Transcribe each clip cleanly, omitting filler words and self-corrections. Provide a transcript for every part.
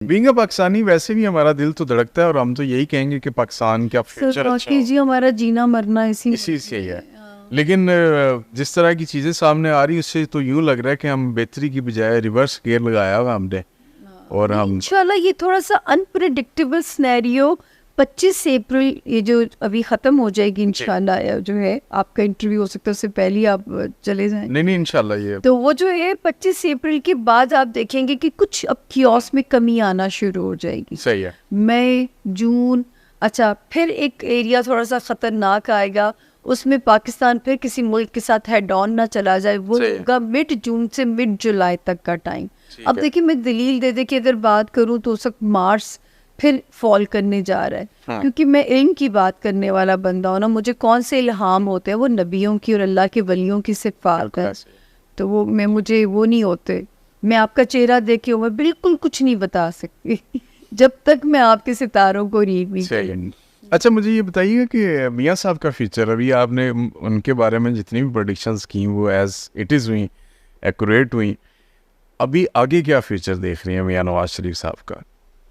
Being a Pakistani वैसे भी हमारा दिल तो धड़कता है और हम तो यही कहेंगे कि पाकिस्तान का फ्यूचर अच्छा हो। जी हमारा जीना मरना इसी से ही है। लेकिन जिस तरह की चीज़ें सामने आ रही उससे तो यूँ लग रहा है कि हम बेहतरी की बजाय रिवर्स गियर लगाया हुआ हमने। और हम इंशाल्लाह ये थोड़ा सा अनप्रेडिक्टेबल सिनेरियो 25 अप्रैल ये जो अभी ख़त्म हो जाएगी इंशाल्लाह, जो है आपका इंटरव्यू हो सकता है उससे पहले आप चले जाएं। नहीं इंशाल्लाह ये तो वो जो है 25 अप्रैल के बाद आप देखेंगे कि कुछ अब कियोस्क में कमी आना शुरू हो जाएगी। सही है। मई जून, अच्छा फिर एक एरिया थोड़ा सा ख़तरनाक आएगा, उसमें पाकिस्तान फिर किसी मुल्क के साथ हेड ऑन ना चला जाए, वो होगा मिड जून से मिड जुलाई तक का टाइम। अब देखिए मैं दलील दे के अगर बात करूं तो उस वक्त मार्स फिर फॉल करने जा रहा है। हाँ। क्योंकि मैं इल्म की बात करने वाला बंदा हूं ना, मुझे कौन से इल्हाम होते हैं वो नबियों की और अल्लाह के वलियों की सिफात है, तो वो मुझे वो नहीं होते। मैं आपका चेहरा देख के मैं बिल्कुल कुछ नहीं बता सकती जब तक मैं आपके सितारों को रीड नहीं करूंगी। अच्छा मुझे ये बताइए कि मियाँ साहब का फ्यूचर, अभी आपने उनके बारे में जितनी भी प्रेडिक्शंस की वो एज इट इज़ हुई, एक्यूरेट हुई, अभी आगे क्या फ्यूचर देख रही हैं मियाँ नवाज शरीफ साहब का?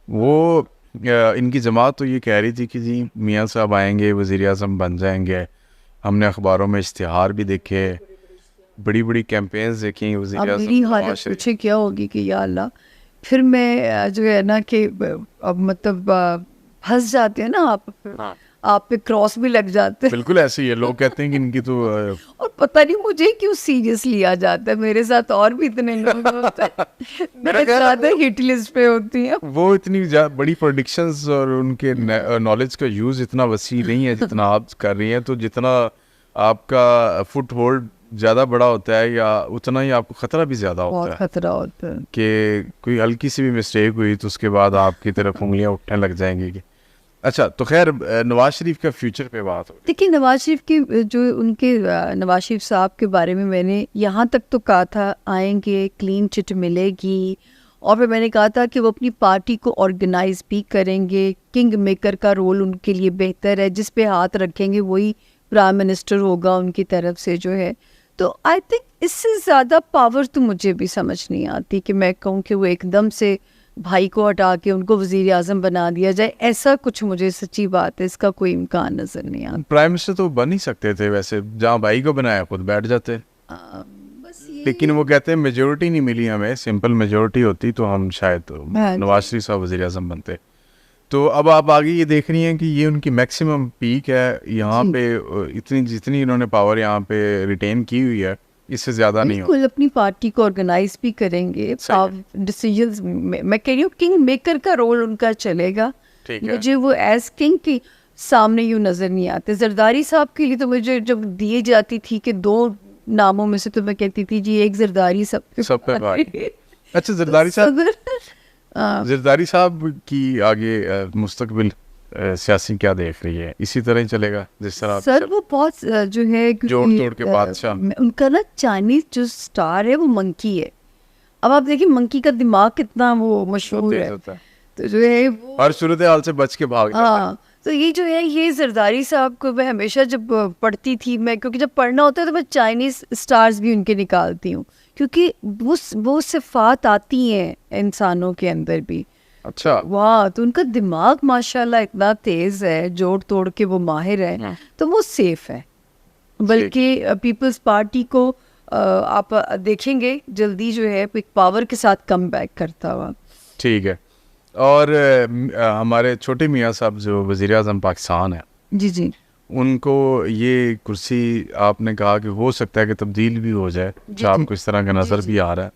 वो इनकी जमात तो ये कह रही थी कि जी मियाँ साहब आएंगे वज़ीर आज़म बन जाएंगे, हमने अखबारों में इश्तिहार भी देखे, बड़ी बड़ी कैंपेन्स देखी वज़ीर आज़म। मेरी हालत पूछे क्या होगी कि या अल्लाह, फिर मैं जो है ना कि अब मतलब फंस जाते हैं ना आप पे क्रॉस भी लग जाते हैं। बिल्कुल ऐसे ही है, लोग कहते हैं कि इनकी तो और पता नहीं मुझे क्यों सीरियस लिया जाता है, मेरे साथ और भी इतने लोग होते हैं मेरे ज़्यादा हिट लिस्ट पे होती हैं। वो इतनी बड़ी प्रेडिक्शंस और उनके नॉलेज का यूज़ इतना वसी नहीं है जितना आप कर रही हैं, तो जितना आपका फुट होल्ड ज़्यादा बड़ा होता है या उतना ही आपको ख़तरा भी ज़्यादा होता है। खतरा होता है कि कोई हल्की सी भी मिस्टेक हुई तो उसके बाद आपकी तरफ उंगलियां उठने लग जाएंगी। अच्छा तो खैर नवाज शरीफ का फ्यूचर पे बात हो। देखिए नवाज शरीफ की जो उनके नवाज शरीफ साहब के बारे में मैंने यहाँ तक तो कहा था आएंगे, क्लीन चिट मिलेगी, और फिर मैंने कहा था कि वो अपनी पार्टी को ऑर्गेनाइज भी करेंगे, किंग मेकर का रोल उनके लिए बेहतर है, जिस पे हाथ रखेंगे वही प्राइम मिनिस्टर होगा उनकी तरफ से जो है। तो आई थिंक इससे ज़्यादा पावर तो मुझे भी समझ नहीं आती कि मैं कहूँ कि वो एकदम से भाई को हटा के उनको वज़ीर आज़म बना दिया जाए, ऐसा कुछ मुझे सच्ची बात है इसका कोई इम्कान नज़र नहीं आता। प्राइम मिनिस्टर तो बन ही सकते थे वैसे, जहाँ भाई को बनाया खुद बैठ जाते। लेकिन वो कहते हैं मेजोरिटी नहीं मिली हमें, सिंपल मेजोरिटी होती तो हम शायद नवाज शरीफ साहब वज़ीर आज़म बनते। तो अब आप आगे ये देख रही हैं कि ये उनकी मैक्सिमम पीक है यहाँ पे, इतनी जितनी इन्होंने पावर यहाँ पे रिटेन की हुई है इससे ज़्यादा नहीं हो। बिल्कुल अपनी पार्टी को ऑर्गेनाइज भी करेंगे, डिसीजंस मैं कह रही हूँ किंग मेकर का रोल उनका चलेगा। मुझे वो एज किंग की सामने यूँ नज़र नहीं आते। जरदारी साहब के लिए तो मुझे जब दिए जाती थी कि 2 नामों में से तो मैं कहती थी जी एक जरदारी सब पे भाई। अच्छा जरदारी साहब, जरदारी साहब की आगे मुस्तकबिल सियासी क्या देख रही है? इसी तरह ही चलेगा जिस तरह सर वो बहुत जो है जोड़ तोड़ के बादशाह, उनका ना चाइनीज जो स्टार है वो मंकी है। अब आप देखिए मंकी का दिमाग कितना वो मशहूर है, तो जो है वो हर सूरत हाल से बच के भाग। हाँ तो ये जो है ये जरदारी साहब को मैं हमेशा जब पढ़ती थी, मैं क्योंकि जब पढ़ना होता है तो मैं चाइनीज स्टार्स भी उनके निकालती हूँ, क्योंकि वो सिफात आती हैं इंसानों के अंदर भी। अच्छा वाह, तो उनका दिमाग माशाल्लाह इतना तेज है, जोड़ तोड़ के वो माहिर है, तो वो सेफ है। बल्कि पीपल्स पार्टी को आप देखेंगे जल्दी जो है एक पावर के साथ कम बैक करता हुआ। ठीक है। और हमारे छोटे मियाँ साहब जो वज़ीर आज़म पाकिस्तान है, जी जी, उनको ये कुर्सी आपने कहा कि हो सकता है कि तब्दील भी हो जाए, आपको इस तरह का नज़र भी आ रहा है,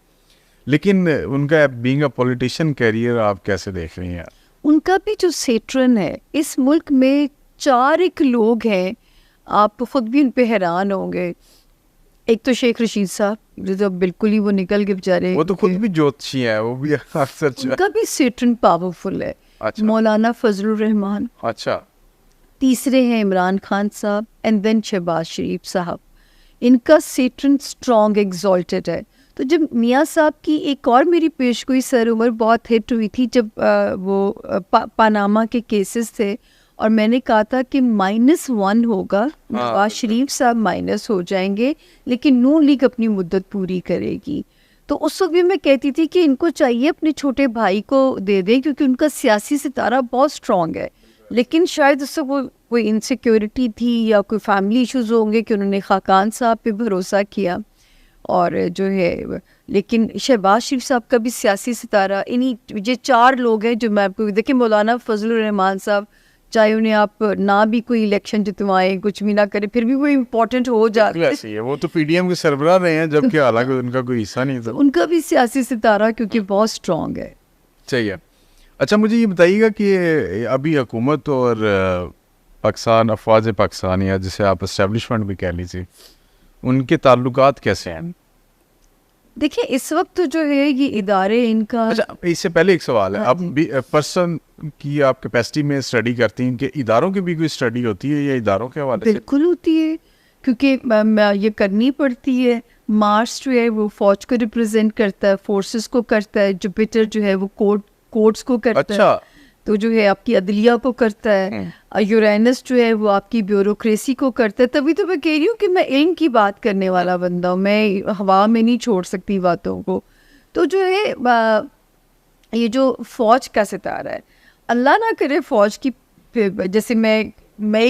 लेकिन उनका बीइंग अ पॉलिटिशियन कैरियर आप कैसे देख रही हैं? उनका भी जो सेट्रन है, इस मुल्क में 4 एक लोग हैं, आप खुद भी उन पे हैरान होंगे। एक तो शेख रशीद साहब जो बिल्कुल ही वो निकल के बेचारे, वो तो खुद भी ज्योतिषी है, वो भी अक्सर उनका भी सेट्रन पावरफुल है। अच्छा। मौलाना फजलुर रहमान, अच्छा, तीसरे हैं इमरान खान साहब, एंड देन शहबाज शरीफ साहब। इनका सेट्रन स्ट्रॉन्ग एग्जॉल्टेड है। तो जब मियाँ साहब की एक और मेरी पेशगोई सर उमर बहुत हिट हुई थी, जब वो पानामा के केसेस थे, और मैंने कहा था कि -1 होगा, नवाज शरीफ साहब माइनस हो जाएंगे, लेकिन नून लीग अपनी मुद्दत पूरी करेगी। तो उस वक्त भी मैं कहती थी कि इनको चाहिए अपने छोटे भाई को दे दें, क्योंकि उनका सियासी सितारा बहुत स्ट्रॉन्ग है, लेकिन शायद उससे वो कोई इनसिक्योरिटी थी या कोई फैमिली इश्यूज होंगे कि उन्होंने खाकान साहब पे भरोसा किया। और जो है, लेकिन शहबाज शरीफ साहब का भी सियासी सितारा, इन्हीं ये 4 लोग हैं जो मैं आपको देखिए, मौलाना फजलुर रहमान साहब, चाहे उन्हें आप ना भी कोई इलेक्शन जितवाएं, कुछ भी ना करें, फिर भी वो इम्पोर्टेंट हो जाते हैं। वो तो पीडीएम के सरबराह रहे हैं, जबकि हालांकि उनका कोई हिस्सा नहीं था। उनका भी सियासी सितारा क्योंकि बहुत स्ट्रॉन्ग है। सही है। अच्छा, मुझे ये बताइएगा कि अभी हुकूमत और पाकिस्तान, अफवाज पाकिस्तान, या जिसे आप एस्टेब्लिशमेंट भी कह लीजिए, उनके ताल्लुकात कैसे हैं? देखिए, इस वक्त तो जो है ये इदारे इनका। अच्छा, इससे पहले एक सवाल है, आप भी पर्सन की आप कैपेसिटी में स्टडी करती हैं कि इदारों की भी कोई स्टडी होती है या इदारों के हवाले से? बिल्कुल होती है, क्योंकि ये करनी पड़ती है। मार्स जो है वो फौज को रिप्रेजेंट करता है, फोर्सेस को करता है, जुपिटर जो है वो कोर्ट्स को करता अच्छा। है, तो जो है आपकी अदलिया को करता है, यूरेनस जो है वो आपकी ब्यूरोक्रेसी को करता है। तभी तो मैं कह रही हूँ कि मैं इल्म की बात करने वाला बंदा हूँ, मैं हवा में नहीं छोड़ सकती बातों को। तो जो है ये जो फौज का सितारा है, अल्लाह ना करे फौज की, जैसे मैं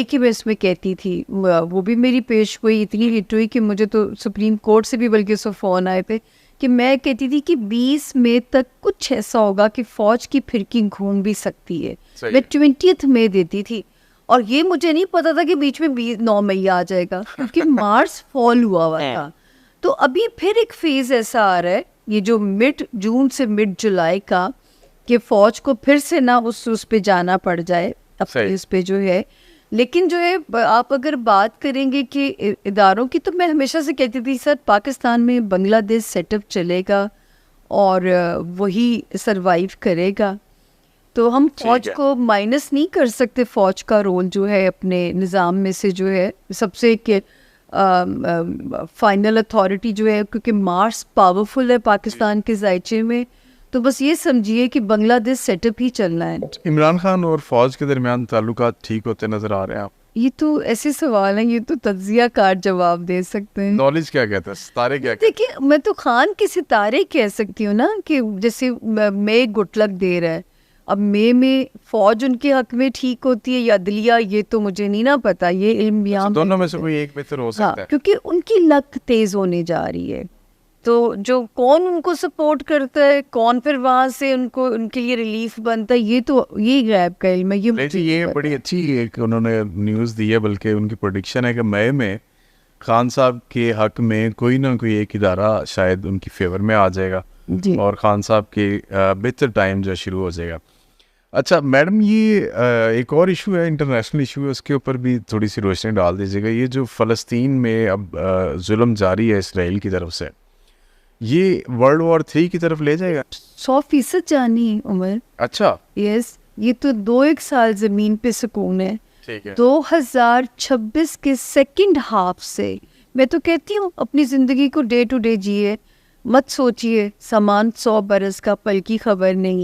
कि मैं इसमें कहती थी, वो भी मेरी पेश गोई इतनी हिट हुई कि मुझे तो सुप्रीम कोर्ट से भी बल्कि उससे फ़ोन आए थे कि मैं कहती थी कि 20 मई तक कुछ ऐसा होगा कि फ़ौज की फिरकी घूम भी सकती है। मैं 20 मई देती थी, और ये मुझे नहीं पता था कि बीच में 9 मई आ जाएगा, क्योंकि मार्च फॉल हुआ था। तो अभी फिर एक फेज़ ऐसा आ रहा है, ये जो मिड जून से मिड जुलाई का, कि फ़ौज को फिर से ना उस पे जाना पड़ जाए अपने इस पे जो है। लेकिन जो है, आप अगर बात करेंगे कि इदारों की, तो मैं हमेशा से कहती थी सर, पाकिस्तान में बांग्लादेश सेटअप चलेगा और वही सरवाइव करेगा। तो हम फौज को माइनस नहीं कर सकते। फौज का रोल जो है अपने निज़ाम में से जो है सबसे फाइनल अथॉरिटी जो है, क्योंकि मार्स पावरफुल है पाकिस्तान के जायचे में, तो बस ये समझिए कि बांग्लादेश सेटअप ही चलना है। इमरान खान और फौज के दरमियान ताल्लुकात ठीक होते नजर आ रहे हैं आप? ये तो ऐसे सवाल हैं, ये तो तज्जिया कार जवाब दे सकते हैं। नॉलेज क्या कहता है, सितारे क्या कहते हैं? देखिए, मैं तो खान के सितारे कह सकती हूँ ना, कि जैसे मई गुटलक दे रहा है, अब मई में फौज उनके हक में ठीक होती है या अदलिया, ये तो मुझे नहीं ना पता, ये इल्म यहाँ दोनों में से कोई एक बेहतर हो सकता है, क्योंकि उनकी लक तेज होने जा रही है। तो जो कौन उनको सपोर्ट करता है, कौन फिर वहाँ से उनको उनके लिए रिलीफ बनता है, ये गैब का इल्म है। ये बड़ी अच्छी एक उन्होंने न्यूज़ दी है, बल्कि उनकी प्रेडिक्शन है कि मई में खान साहब के हक में कोई ना कोई एक इदारा शायद उनकी फेवर में आ जाएगा और खान साहब के बेहतर टाइम जो शुरू हो जाएगा। अच्छा मैडम, ये एक और इशू है, इंटरनेशनल इशू है, उसके ऊपर भी थोड़ी सी रोशनी डाल दीजिएगा। ये जो फ़लस्तीन में अब जुल्म जारी है इसराइल की तरफ से, ये World War 3 की तरफ ले जाएगा? 100% जानी है उमर। अच्छा, यस, ये तो 2-1 साल ज़मीन पे सुकून है। ठीक है। 2026 के सेकंड हाफ से मैं तो कहती हूँ अपनी ज़िंदगी को डे टू डे जिए, मत सोचिए सामान 100 बरस का, पल की खबर नहीं।